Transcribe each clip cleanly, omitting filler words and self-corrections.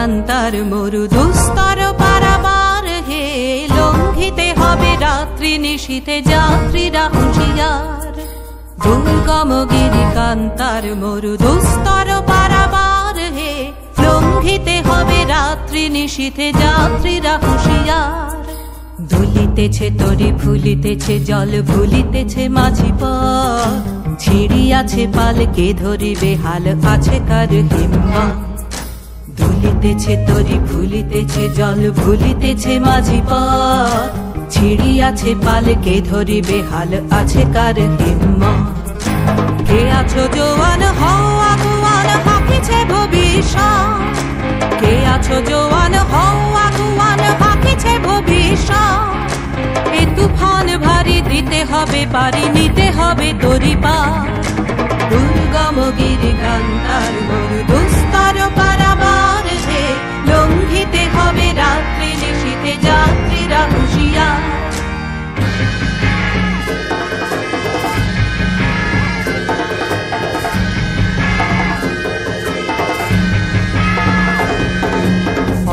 কান্তার মরু দুস্তর পারাবার হে, লঙ্ঘিতে হবে রাত্রি নিশীথে যাত্রীরা হুঁশিয়ার। দুর্গম গিরি কান্তার মরু দুস্তর পারাবার হে, লঙ্ঘিতে হবে রাত্রি নিশীথে যাত্রীরা হুঁশিয়ার। দুলিতেছে তরি ফুলিতেছে জল ভুলিতেছে মাঝি পথ, ছিড়িয়াছে পালকে ধরিবে হাল আছে কার হিম্মত। দুলিতেছে তরি ফুলিতেছে জল ভুলিতেছে মাঝি পথ, ছিড়িয়াছে পালকে ধরিবে হাল আছে কার হিম্মত। কে আছো জোয়ান হও আগুয়ান হাকিছে ভবিষ্যৎ, কে আছো জোয়ান হও আগুয়ান হাকিছে ভবিষ্যৎ। এ তুফান ভারী দিতে হবে পারি নিতে হবে তরি পার। দুর্গম গিরি কান্তার মরু দুস্তর পারাবার হে, লঙ্ঘিতে হবে রাত্রি নিশীথে যাত্রীরা হুঁশিয়ার।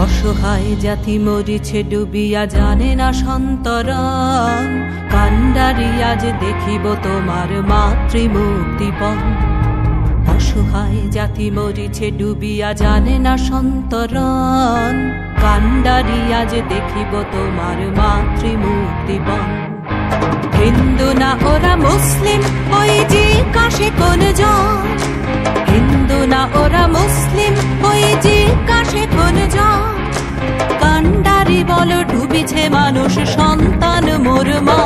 অসহায় জাতি মরিছে ডুবিয়া জানে না সন্তরণ, কান্ডারি আজ দেখিব তোমার মাতৃমুক্তিপণ। অসহায় জাতি মরিছে ডুবিয়া জানে না সন্তরণ, কান্ডারি আজ দেখিব তোমার মাতৃমুক্তিপণ। হিন্দু না ওরা মুসলিম ওই যে কাশে কোন জন, হিন্দু না ওরা মুসলিম ওই যে কাশে কোন জন। কান্ডারি বল ডুবিছে মানুষ সন্তান মোর মা।